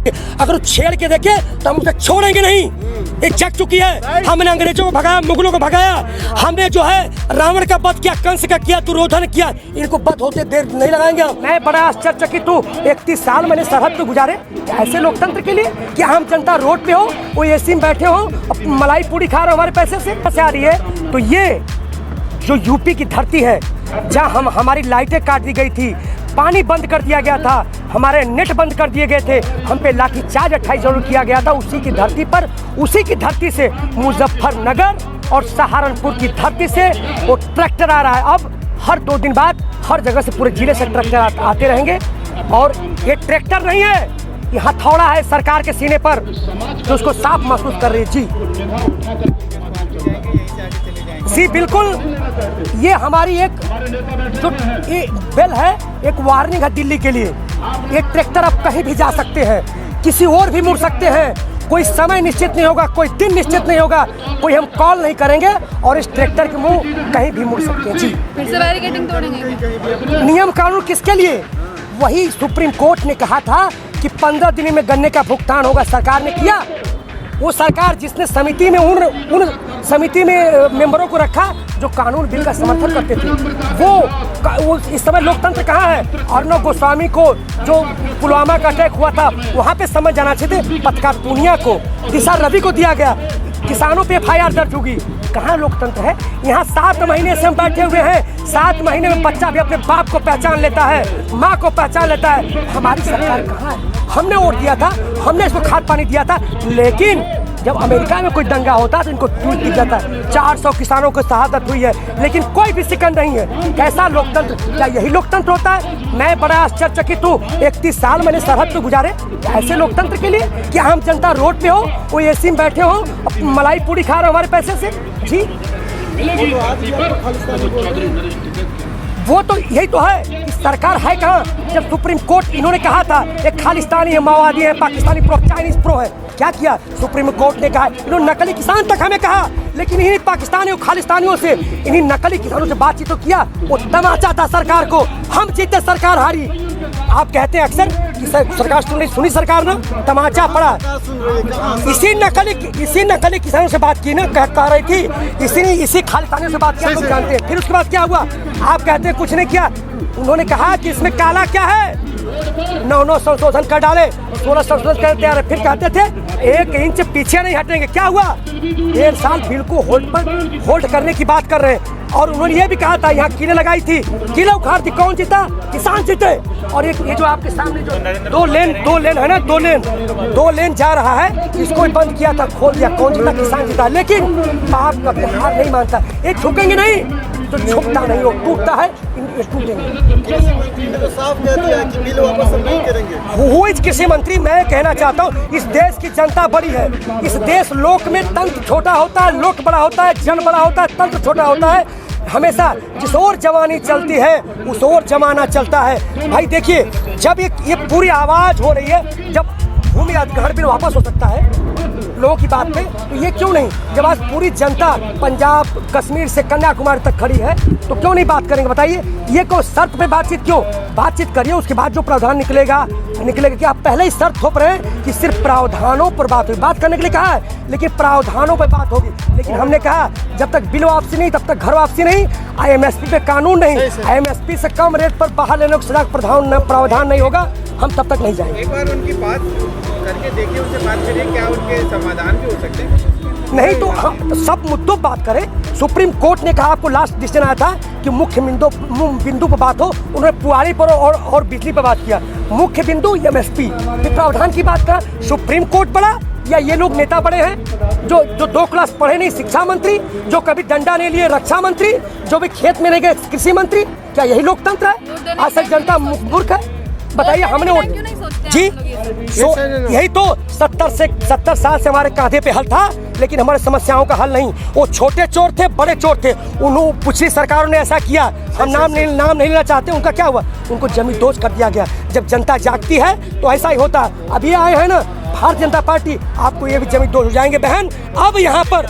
अगर छेड़ के देखे तो हम उसे छोड़ेंगे नहीं। ये जग चुकी है। हमने अंग्रेजों को भगाया, मुगलों को भगाया, हमने जो है रावण का वध किया, कंस का किया, दुर्योधन किया। इनको वध होते देर नहीं लगाएंगे। मैं बड़ा आश्चर्यचकित हूँ। 31 साल मैंने सरहद पे गुजारे ऐसे लोकतंत्र के लिए कि आम जनता रोड पे हो, वो एसी में बैठे हो, मलाई पूड़ी खा रहे हो हमारे पैसे से आ रही है। तो ये जो यूपी की धरती है जहाँ हमारी लाइटें काट दी गई थी, पानी बंद कर दिया गया था, हमारे नेट बंद कर दिए गए थे, हम पे लाठीचार्ज 28 जनवरी किया गया था, उसी की धरती पर, उसी की धरती से मुजफ्फरनगर और सहारनपुर की धरती से वो ट्रैक्टर आ रहा है। अब हर 2 दिन बाद हर जगह से पूरे जिले से ट्रैक्टर आते रहेंगे। और ये ट्रैक्टर नहीं है, ये हथौड़ा है सरकार के सीने पर जो उसको साफ महसूस कर रही है। जी बिल्कुल, ये हमारी एक जो बेल है, एक वार्निंग है दिल्ली के लिए। ये ट्रैक्टर अब कहीं भी जा सकते हैं, किसी और भी मुड़ सकते हैं, कोई समय निश्चित नहीं होगा, कोई दिन निश्चित नहीं होगा, कोई हम कॉल नहीं करेंगे और इस ट्रैक्टर के मुंह कहीं भी मुड़ सकते हैं। जी फिर से बैरिकेडिंग तोड़ेंगे। नियम कानून किसके लिए? वही सुप्रीम कोर्ट ने कहा था कि 15 दिन में गन्ने का भुगतान होगा, सरकार ने किया। वो सरकार जिसने समिति में उन समिति में मेंबरों को रखा जो कानून बिल का समर्थन करते थे, वो इस समय लोकतंत्र कहाँ है? अर्णव गोस्वामी को जो पुलवामा का अटैक हुआ था वहाँ पे समझ जाना चाहिए थे। पत्रकार पूनिया को, दिशा रवि को दिया गया, किसानों पे FIR दर्ज होगी। कहाँ लोकतंत्र है? यहाँ 7 महीने से हम बैठे हुए हैं। 7 महीने में बच्चा भी अपने बाप को पहचान लेता है, माँ को पहचान लेता है। हमारी सरकार कहाँ है? हमने वोट दिया था, हमने इसको खाद पानी दिया था, लेकिन जब अमेरिका में कोई दंगा होता है तो इनको ट्वीट किया जाता है 400 किसानों को शहादत हुई है, लेकिन कोई भी शिकन नहीं है। कैसा लोकतंत्र? क्या यही लोकतंत्र होता है? मैं बड़ा आश्चर्यचकित हूँ। 31 साल मैंने सरहद पे गुजारे ऐसे लोकतंत्र के लिए कि आम जनता रोड पे हो, वो एसी में बैठे हो, मलाई पूड़ी खा रहे हो हमारे पैसे से। जी वो तो यही तो है कि सरकार है कहाँ? जब सुप्रीम कोर्ट इन्होंने कहा था एक खालिस्तानी है, माओवादी है, पाकिस्तानी प्रो, चाइनीज प्रो है, क्या किया सुप्रीम कोर्ट ने? कहा इन्होंने नकली किसान तक हमें कहा, लेकिन इन्हीं पाकिस्तानियों खालिस्तानियों से, इन्हीं नकली किसानों से बातचीत तो किया। वो तमाचा था सरकार को, हम जीते सरकार हारी। आप कहते हैं अक्सर कि सरकार सुनी सरकार ना, तमाचा पड़ा। इसी नकली किसानों से बात की ना, कह रही थी, इसी खालिस्तानियों से बात किया, तो जानते हैं। फिर उसके बाद क्या हुआ? आप कहते हैं कुछ नहीं किया। उन्होंने कहा कि इसमें काला क्या है, 9 संशोधन कर डाले, 16 संशोधन कर तैयार है। फिर कहते थे 1 इंच पीछे नहीं हटेंगे। क्या हुआ? 1.5 साल बिल को होल्ड करने की बात कर रहे हैं। और उन्होंने ये भी कहा था यहाँ कीलें लगाई थी, कीलें उखाड़ दी, कौन जीता? किसान जीते। और ये जो आपके सामने जो दो लेन है ना, दो लेन जा रहा है, इसको बंद किया था, खोल दिया, कौन जीता? किसान जीता। लेकिन बाप का हार नहीं मानता, ये झुकेंगे नहीं, तो झुकता नहीं, वो टूटता है, टूटेंगे। साफ कह दिया कि बिल वापस नहीं करेंगे। वो कृषि मंत्री, मैं कहना चाहता हूँ इस देश की जनता बड़ी है। इस देश लोक में तंत्र छोटा होता है, लोक बड़ा होता है, जन बड़ा होता है, तंत्र छोटा होता है। हमेशा जिस ओर जवानी चलती है उस ओर जमाना चलता है। भाई देखिए, जब ये पूरी आवाज हो रही है, जब भूमि अधिग्रहण बिल वापस हो सकता है लोगों की बात पे, तो ये क्यों नहीं? जब आज पूरी जनता पंजाब, कश्मीर से कन्याकुमारी तक खड़ी है, तो क्यों नहीं बात करेंगे? बताइए, ये कोई शर्त पे बातचीत क्यों? बातचीत करिए, उसके बाद जो प्रावधान निकलेगा कि आप पहले ही शर्त थोप रहे हैं कि सिर्फ प्रावधानों पर बात करने के लिए कहा है, लेकिन प्रावधानों पर बात होगी। लेकिन हमने कहा जब तक बिल वापसी नहीं, तब तक घर वापसी नहीं, IMSP पे कानून नहीं, IMSP से कम रेट पर बाहर लेने को सजा प्रावधान नहीं होगा, हम तब तक नहीं जाएंगे। एक बार उनकी बात करके देखिए, उनसे बात करिए, क्या उनके समाधान भी हो सकते हैं? नहीं तो हम सब मुद्दों पर बात करें। सुप्रीम कोर्ट ने कहा, आपको लास्ट डिसीजन आया था कि मुख्य बिंदु पर बात हो, उन्होंने पुआड़ी पर और बिजली पर बात किया। मुख्य बिंदु MSP, प्रावधान की बात करा। सुप्रीम कोर्ट बड़ा या ये लोग नेता बड़े हैं जो 2 क्लास पढ़े नहीं, शिक्षा मंत्री, जो कभी डंडा नहीं लिए रक्षा मंत्री, जो भी खेत में नहीं गए कृषि मंत्री? क्या यही लोकतंत्र है? आज तक जनता मूर्ख है? बताइए, हमने जी यही तो 70 साल से हमारे कांधे पे हल था, लेकिन हमारे समस्याओं का हल नहीं। वो छोटे चोर थे, बड़े चोर थे, उन्होंने पिछली सरकारों ने ऐसा किया। हम नाम नहीं लेना चाहते। उनका क्या हुआ? उनको जमींदोज कर दिया गया। जब जनता जागती है तो ऐसा ही होता है। अब ये आए हैं ना भारतीय जनता पार्टी, आपको ये भी जमींदोज हो जाएंगे बहन। अब यहाँ पर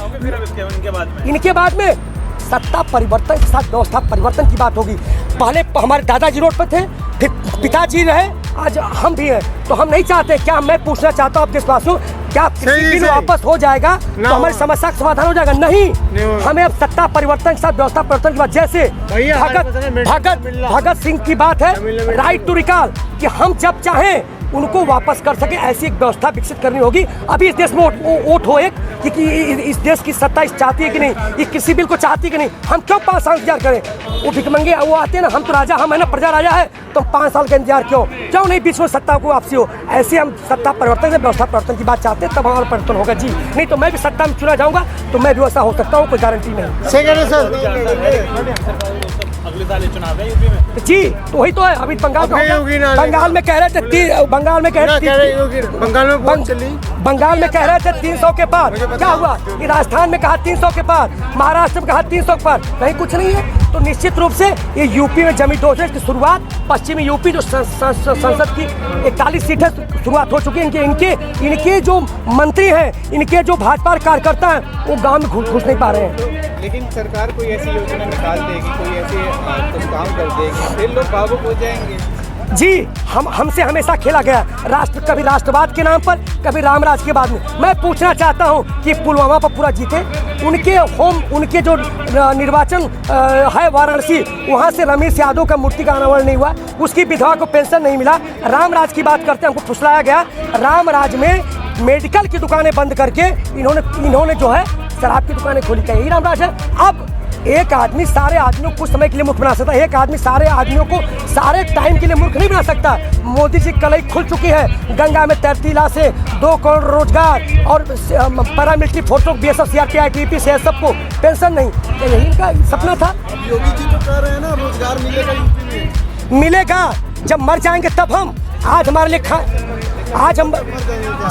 इनके बाद में सत्ता परिवर्तन के साथ व्यवस्था परिवर्तन की बात होगी। पहले हमारे दादाजी रोड पर थे, फिर पिताजी रहे, आज हम भी हैं, तो हम नहीं चाहते। क्या मैं पूछना चाहता हूँ आप देशवासियों, क्या किसी दिन वापस हो जाएगा तो हमारी समस्या का समाधान हो जाएगा? नहीं, हमें अब सत्ता परिवर्तन के साथ व्यवस्था परिवर्तन की बात, जैसे भगत सिंह की बात है, राइट टू रिकॉल, कि हम जब चाहें उनको वापस कर सके, ऐसी एक व्यवस्था विकसित करनी होगी। अभी इस देश में वोट हो एक कि इस देश की सत्ता इस चाहती है कि नहीं, ये किसी बिल को चाहती है कि नहीं। हम क्यों 5 साल इंतजार करें? वो भिखमंगे वो आते हैं ना, हम तो राजा, हम है ना प्रजा राजा है, तो 5 साल का इंतजार क्यों नहीं बीच में सत्ता को वापसी हो? ऐसे हम सत्ता परिवर्तन से व्यवस्था परिवर्तन की बात चाहते हैं, तब हमारा परिवर्तन होगा जी। नहीं तो मैं भी सत्ता में चुना जाऊँगा तो मैं भी वैसा हो सकता हूँ, कोई गारंटी नहीं। अगले साल चुनाव है यूपी में जी, तो वही तो है। अभी बंगाल में कह रहे थे बंगाल में कह रहे थे 300 के पार, क्या हुआ? ये राजस्थान में कहा 300 के पार, महाराष्ट्र में कहा 300 के पार, कहीं कुछ नहीं है। तो निश्चित रूप से ये यूपी में जमी दोष की शुरुआत, पश्चिमी यूपी जो संसद की 41 सीटें शुरुआत हो चुकी है। इनके जो मंत्री हैं, इनके जो भाजपा कार्यकर्ता हैं, वो गाँव में घुस नहीं पा रहे हैं। लेकिन सरकार कोई ऐसी योजना निकाल देगी, कोई ऐसे कुछ काम कर देगी, फिर लोग भावुक हो जाएंगे। जी, हमसे हमेशा खेला गया कभी राष्ट्रवाद के नाम पर, कभी रामराज के बाद में। मैं पूछना चाहता हूं कि पुलवामा पर पूरा जीते, उनके जो निर्वाचन है वाराणसी, वहां से रमेश यादव का मूर्ति का अनावरण नहीं हुआ, उसकी विधवा को पेंशन नहीं मिला। रामराज की बात करते हैं, हमको फुसलाया गया। रामराज में मेडिकल की दुकानें बंद करके इन्होंने जो है शराब की दुकानें खोली, क्या यही रामराज है? अब एक आदमी सारे आदमियों को कुछ समय के लिए मूर्ख बना सकता है, एक आदमी सारे आदमियों को सारे टाइम के लिए मूर्ख नहीं बना सकता। मोदी जी कलई खुल चुकी है, गंगा में तैरती लाशें, 2 करोड़ रोजगार और paramilitary force, BSF, CRP, ITBP से सबको पेंशन नहीं, तो यही इनका सपना था। योगी जी तो कह रहे हैं ना रोजगार मिलेगा यूपी में। मिलेगा, जब मर जाएंगे तब हम। आज हमारे लिए आज हम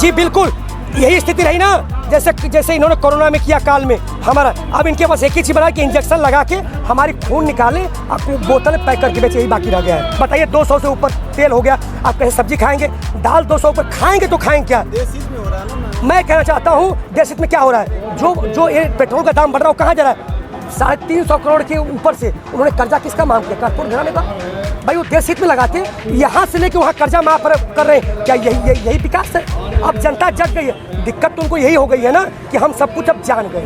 जी बिल्कुल यही स्थिति रही ना, जैसे इन्होंने कोरोना में किया काल में हमारा। अब इनके पास एक ही चीज बना कि इंजेक्शन लगा के हमारी खून निकाले, आपको बोतल पैक करके बेचे, यही बाकी रह गया है। बताइए, 200 से ऊपर तेल हो गया, आप कहीं सब्जी खाएंगे, दाल 200 ऊपर खाएंगे तो खाएंगे क्या? देश हित में हो रहा है ना। मैं कहना चाहता हूँ देश हित में क्या हो रहा है? जो ये पेट्रोल का दाम बढ़ रहा है, वो कहाँ जा रहा है? 350 करोड़ के ऊपर से उन्होंने कर्जा किसका मांग किया? कारपोरेट घराने का। भाई वो देश हित में लगाते, यहाँ से लेके वहाँ कर्जा माफ कर रहे हैं, क्या यही विकास है? अब जनता जग गई है। दिक्कत तो उनको यही हो गई है ना कि हम सब कुछ अब जान गए।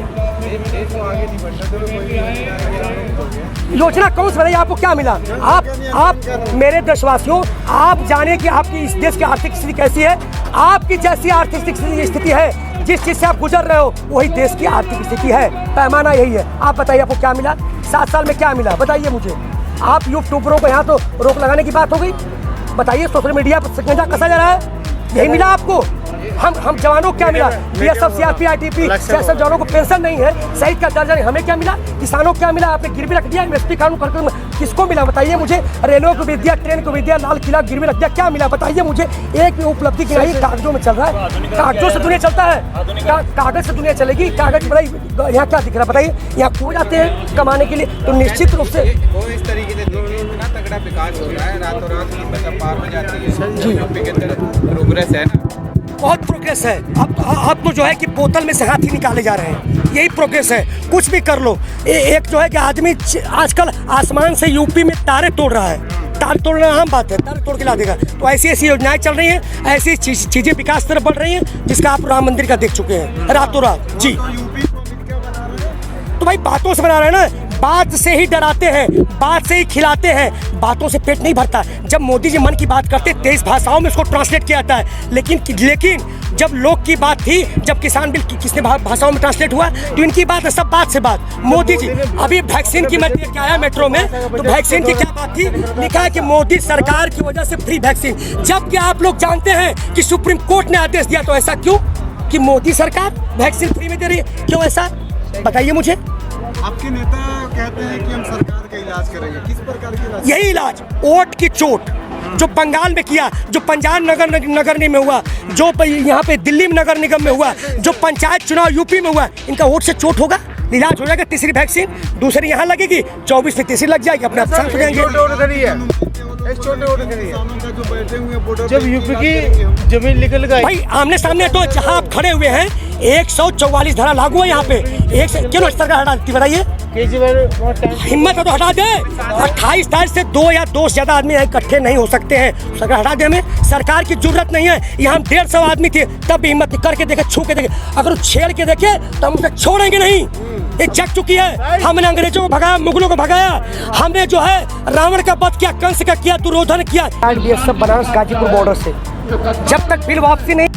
योजना कौन सी बनाई? आपको क्या मिला? आप मेरे देशवासियों, आप जाने कि आपकी इस देश की आर्थिक स्थिति कैसी है। आपकी जैसी आर्थिक स्थिति है, जिस चीज से आप गुजर रहे हो, वही देश की आर्थिक स्थिति है। पैमाना यही है। आप बताइए, आपको क्या मिला? 7 साल में क्या मिला? बताइए मुझे। आप यूट्यूबरों को यहाँ तो रोक लगाने की बात हो गई। बताइए, सोशल मीडिया पर शिकंजा कसा जा रहा है, यही मिला आपको? हम जवानों को क्या मिला? BSF, CRP, ITBP जैसे जवानों को पेंशन नहीं है, शहीद का दर्जा नहीं, हमें क्या मिला? किसानों को क्या मिला? आपने गिरवी रख दिया, MSP कानून कर किसको मिला? बताइए मुझे। रेलवे को भी दिया, ट्रेन को भी दिया, लाल किला गिरवी रख दिया, क्या मिला? बताइए मुझे। एक भी उपलब्धि की नहीं, कागजों में चल रहा है। कागजों से दुनिया चलता है, कागज से दुनिया चलेगी। कागज बड़ा यहाँ क्या दिख रहा है? बताइए, यहाँ खो जाते हैं कमाने के लिए। तो निश्चित रूप से वो इस तरीके से देखिए, इतना तगड़ा विकास हो रहा है, रातों रात की मतलब पार हो जाती है। यूपी के अंदर प्रोग्रेस है ना, बहुत प्रोग्रेस है। अब तो जो है कि बोतल में से हाथी निकाले जा रहे हैं, यही प्रोग्रेस है। कुछ भी कर लो। एक जो है कि आदमी आजकल आसमान से यूपी में तारे तोड़ रहा है। तारे तोड़ना आम बात है, तारे तोड़ के ला देगा। तो ऐसी योजनाएं चल रही हैं, ऐसी चीजें विकास तरफ बढ़ रही हैं, जिसका आप राम मंदिर का देख चुके हैं रातों रात जी। तो भाई बातों से बना रहे हैं ना, बात से ही डराते हैं, बात से ही खिलाते हैं, बातों से पेट नहीं भरता। जब मोदी जी मन की बात करते 23 भाषाओं में उसको ट्रांसलेट किया जाता है, लेकिन जब लोग की बात थी, जब किसान बिल किसने भाषाओं में ट्रांसलेट हुआ, तो इनकी बात है, सब बात से बात। मोदी जी अभी वैक्सीन की मैं देख के आया मेट्रो में, तो वैक्सीन की क्या बात थी? लिखा है कि मोदी सरकार की वजह से फ्री वैक्सीन। जबकि आप लोग जानते हैं कि सुप्रीम कोर्ट ने आदेश दिया, तो ऐसा क्यों कि मोदी सरकार वैक्सीन फ्री में दे रही है? क्यों ऐसा? बताइए मुझे। आपके नेता कहते हैं कि हम सरकार का इलाज करेंगे, किस प्रकार का इलाज? यही इलाज, वोट की चोट जो बंगाल में किया, जो पंजाब नगर निगम में हुआ, जो यहाँ पे दिल्ली में नगर निगम में हुआ, जो पंचायत चुनाव यूपी में हुआ, इनका वोट से चोट होगा, इलाज हो जाएगा। तीसरी वैक्सीन दूसरी यहाँ लगेगी, 24 में तीसरी लग जाएगी, अपने आप शांत हो जाएंगे। जब यूपी की जमीन निकल गई भाई आमने सामने, तो जहाँ आप खड़े हुए हैं 144 धारा लागू है यहाँ पे। क्यों सरकार हटा देती बताइए? केजरीवाल वहाँ टाइम हिम्मत है तो हटा दे। 28 तारीख से 2 या 2 से ज्यादा आदमी यहाँ इकट्ठे नहीं हो सकते हैं। सरकार हटा दे, हमें सरकार की जरूरत नहीं है। यहाँ हम 150 आदमी थे तब भी हिम्मत करके देखे, छू के देखे। अगर वो छेड़ के देखे तो हम उसे छोड़ेंगे नहीं। ये जग चुकी है। हमने अंग्रेजों को भगाया, मुगलों को भगाया, हमने जो है रावण का वध किया, कंस का किया, दुर्योधन किया। बीएसएफ बनारस गाजीपुर बॉर्डर से जब तक बिल वापसी नहीं